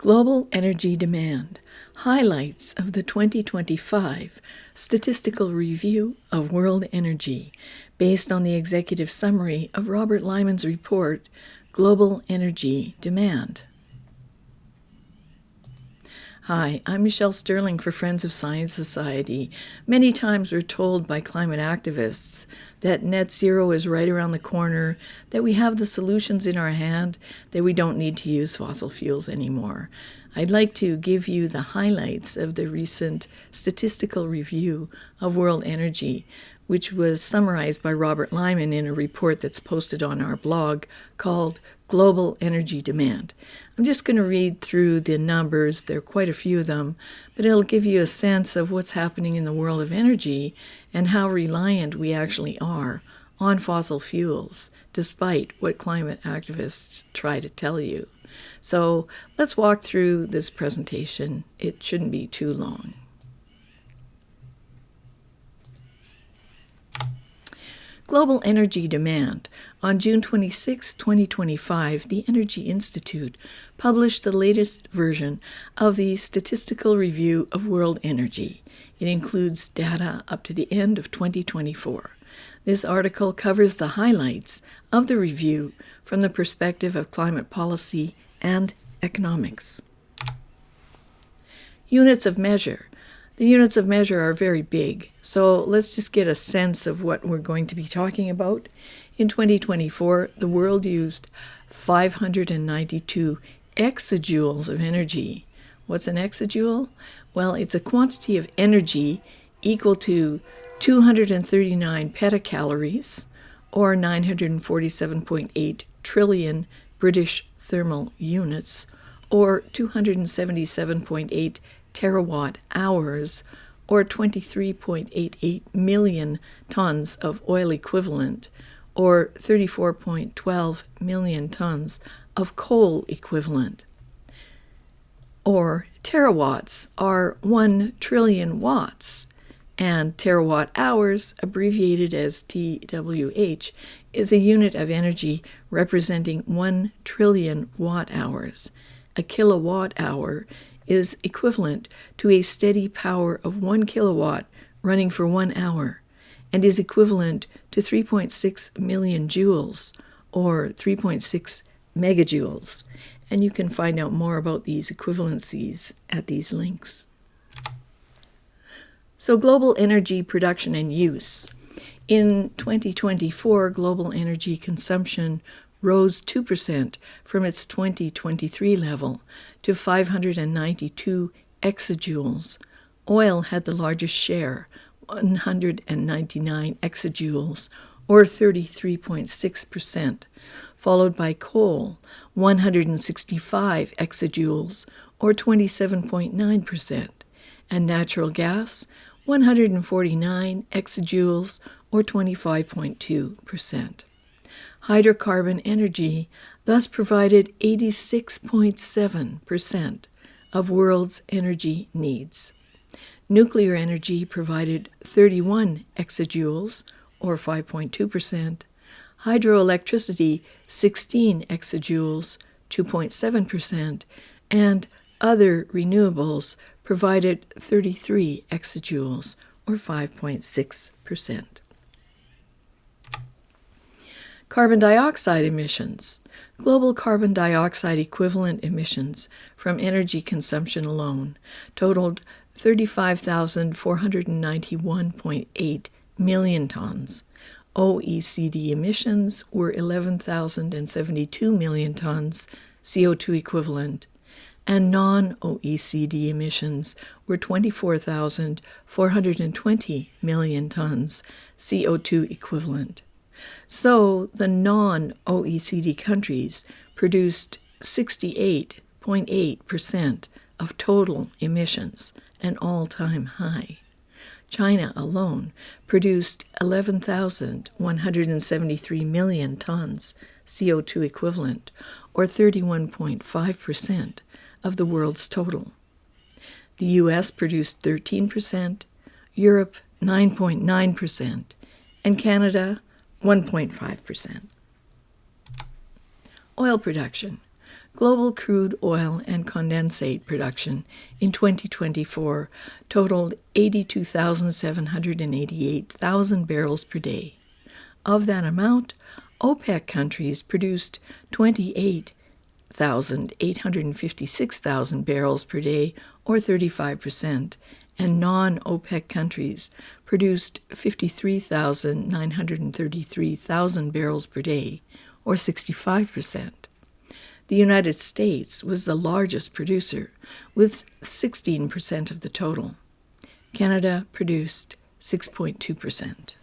Global Energy Demand, Highlights of the 2025 Statistical Review of World Energy, based on the executive summary of Robert Lyman's report, Global Energy Demand. Hi, I'm Michelle Sterling for Friends of Science Society. Many times we're told by climate activists that net zero is right around the corner, that we have the solutions in our hand, that we don't need to use fossil fuels anymore. I'd like to give you the highlights of the recent Statistical Review of World Energy, which was summarized by Robert Lyman in a report that's posted on our blog called Global Energy Demand. I'm just going to read through the numbers. There are quite a few of them, but it'll give you a sense of what's happening in the world of energy and how reliant we actually are on fossil fuels, despite what climate activists try to tell you. So let's walk through this presentation. It shouldn't be too long. Global Energy Demand. On June 26, 2025, the Energy Institute published the latest version of the Statistical Review of World Energy. It includes data up to the end of 2024. This article covers the highlights of the review from the perspective of climate policy and economics. Units of measure. The units of measure are very big, so let's just get a sense of what we're going to be talking about. In 2024, the world used 592 exajoules of energy. What's an exajoule? Well, it's a quantity of energy equal to 239 petacalories, or 947.8 trillion British thermal units, or 277.8 terawatt hours, or 23.88 million tons of oil equivalent, or 34.12 million tons of coal equivalent. Or terawatts are 1 trillion watts, and terawatt hours, abbreviated as TWH, is a unit of energy representing 1 trillion watt hours. A kilowatt hour is equivalent to a steady power of 1 kilowatt running for 1 hour, and is equivalent to 3.6 million joules, or 3.6 megajoules. And you can find out more about these equivalencies at these links. So global energy production and use. In 2024, global energy consumption rose 2% from its 2023 level to 592 exajoules. Oil had the largest share, 199 exajoules, or 33.6%, followed by coal, 165 exajoules, or 27.9%, and natural gas, 149 exajoules, or 25.2%. Hydrocarbon energy thus provided 86.7% of world's energy needs. Nuclear energy provided 31 exajoules, or 5.2%, hydroelectricity 16 exajoules, 2.7%, and other renewables provided 33 exajoules, or 5.6%. Carbon dioxide emissions. Global carbon dioxide equivalent emissions from energy consumption alone totaled 35,491.8 million tons. OECD emissions were 11,072 million tons CO2 equivalent, and non-OECD emissions were 24,420 million tons CO2 equivalent. So the non-OECD countries produced 68.8% of total emissions, an all-time high. China alone produced 11,173 million tons CO2 equivalent, or 31.5% of the world's total. The US produced 13%, Europe 9.9%, and Canada 1.5%. Oil production. Global crude oil and condensate production in 2024 totaled 82,788,000 barrels per day. Of that amount, OPEC countries produced 28,856,000 barrels per day, or 35%, and non-OPEC countries produced 53,933,000 barrels per day, or 65%. The United States was the largest producer, with 16% of the total. Canada produced 6.2%.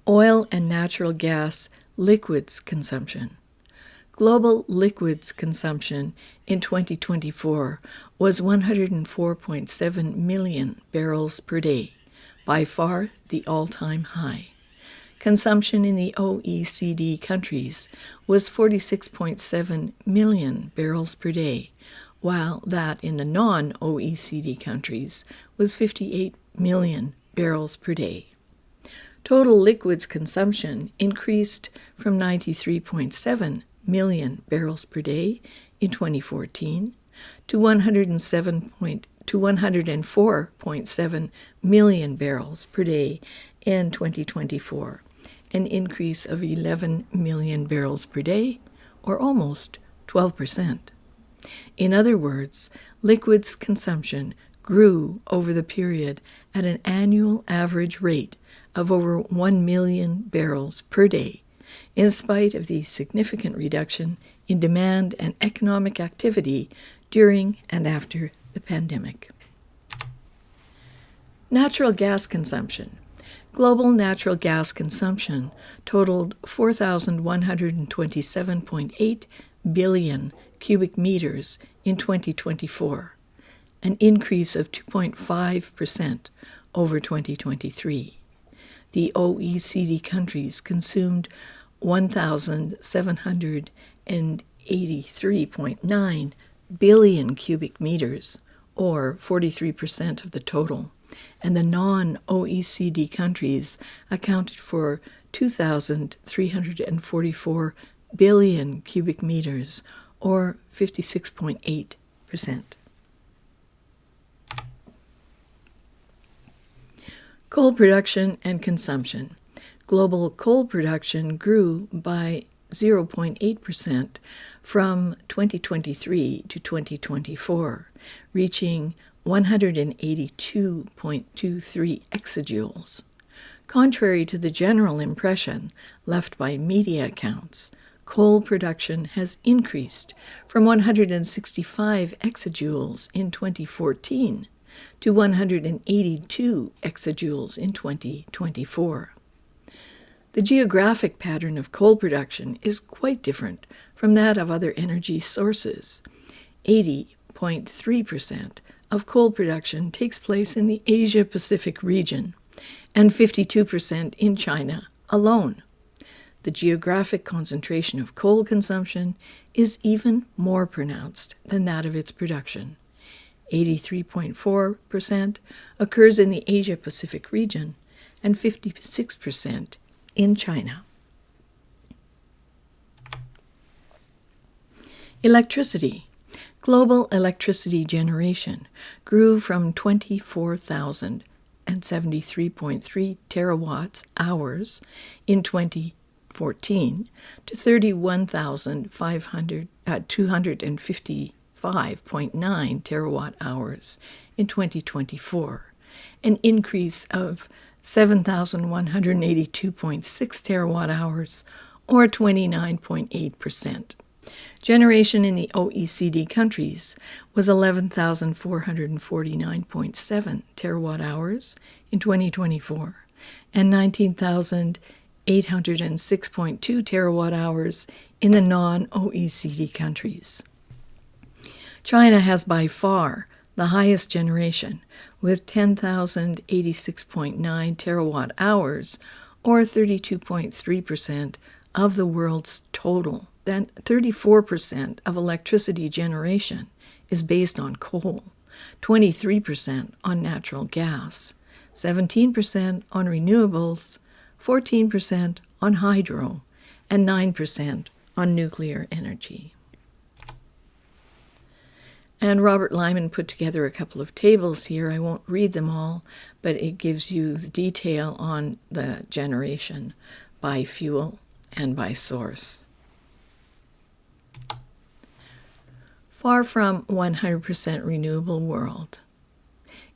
Oil and natural gas liquids consumption. Global liquids consumption in 2024 was 104.7 million barrels per day, by far the all-time high. Consumption in the OECD countries was 46.7 million barrels per day, while that in the non-OECD countries was 58 million barrels per day. Total liquids consumption increased from 93.7 million barrels per day in 2014 to 104.7 million barrels per day in 2024, an increase of 11 million barrels per day, or almost 12%. In other words, liquids consumption grew over the period at an annual average rate of over 1 million barrels per day, in spite of the significant reduction in demand and economic activity during and after the pandemic. Natural gas consumption. Global natural gas consumption totaled 4,127.8 billion cubic meters in 2024, an increase of 2.5% over 2023. The OECD countries consumed 1,783.9 billion cubic meters, or 43% of the total, and the non-OECD countries accounted for 2,344 billion cubic meters, or 56.8%. Coal production and consumption. Global coal production grew by 0.8% from 2023 to 2024, reaching 182.23 exajoules. Contrary to the general impression left by media accounts, coal production has increased from 165 exajoules in 2014 to 182 exajoules in 2024. The geographic pattern of coal production is quite different from that of other energy sources. 80.3% of coal production takes place in the Asia-Pacific region, and 52% in China alone. The geographic concentration of coal consumption is even more pronounced than that of its production. 83.4% occurs in the Asia-Pacific region, and 56% in China. Electricity. Global electricity generation grew from 24,073.3 terawatts hours in 2014 to 31,255.9 terawatt hours in 2024, an increase of 7,182.6 terawatt hours, or 29.8%. Generation in the OECD countries was 11,449.7 terawatt hours in 2024 and 19,806.2 terawatt hours in the non-OECD countries. China has by far the highest generation, with 10,086.9 terawatt hours, or 32.3% of the world's total. Then 34% of electricity generation is based on coal, 23% on natural gas, 17% on renewables, 14% on hydro, and 9% on on nuclear energy. And Robert Lyman put together a couple of tables here. I won't read them all, but it gives you the detail on the generation by fuel and by source. Far from 100% renewable world.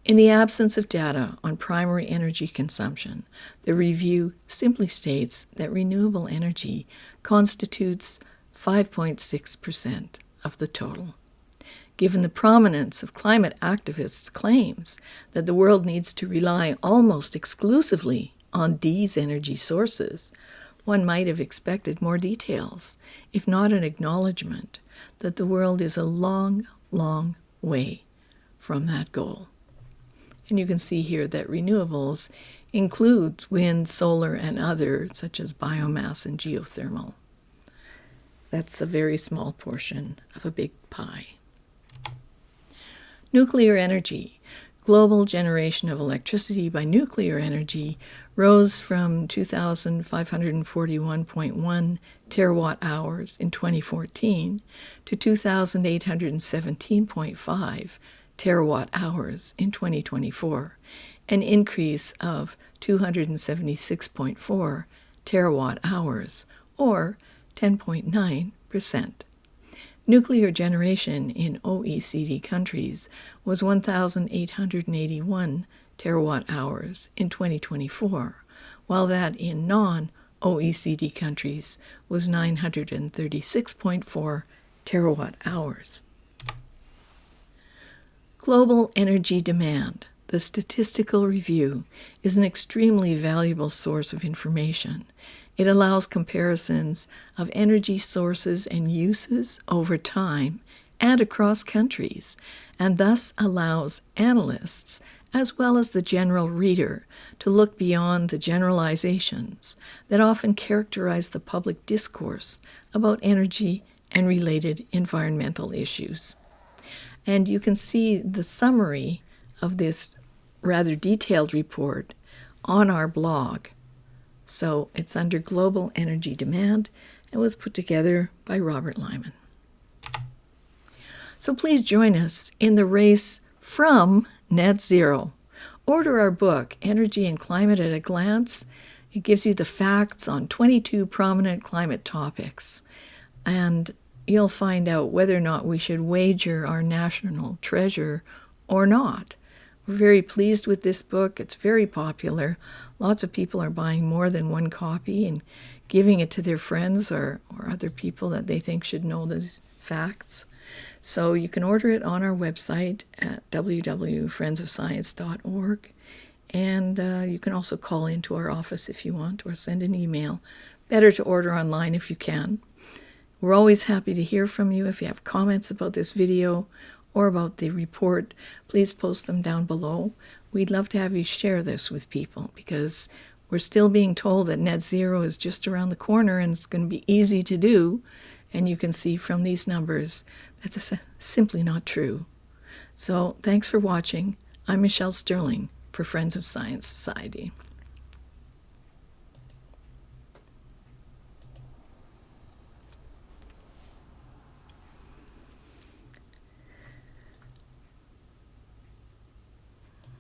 In the absence of data on primary energy consumption, the review simply states that renewable energy constitutes 5.6% of the total. Given the prominence of climate activists' claims that the world needs to rely almost exclusively on these energy sources, one might have expected more details, if not an acknowledgement that the world is a long, long way from that goal. And you can see here that renewables includes wind, solar, and other, such as biomass and geothermal. That's a very small portion of a big pie. Nuclear energy. Global generation of electricity by nuclear energy rose from 2,541.1 terawatt hours in 2014 to 2,817.5 terawatt hours in 2024, an increase of 276.4 terawatt hours, or 10.9%. Nuclear generation in OECD countries was 1,881 terawatt hours in 2024, while that in non-OECD countries was 936.4 terawatt hours. Global energy demand. The Statistical Review is an extremely valuable source of information. It allows comparisons of energy sources and uses over time and across countries, and thus allows analysts, as well as the general reader, to look beyond the generalizations that often characterize the public discourse about energy and related environmental issues. And you can see the summary of this rather detailed report on our blog. So it's under Global Energy Demand and was put together by Robert Lyman. So please join us in the race from net zero. Order our book, Energy and Climate at a Glance. It gives you the facts on 22 prominent climate topics. And you'll find out whether or not we should wager our national treasure or not. We're very pleased with this book. It's very popular. Lots of people are buying more than one copy and giving it to their friends or other people that they think should know these facts. So you can order it on our website at www.friendsofscience.org. And you can also call into our office if you want, or send an email. Better to order online if you can. We're always happy to hear from you. If you have comments about this video or about the report, please post them down below. We'd love to have you share this with people, because we're still being told that net zero is just around the corner and it's going to be easy to do. And you can see from these numbers that's simply not true. So thanks for watching. I'm Michelle Sterling for Friends of Science Society.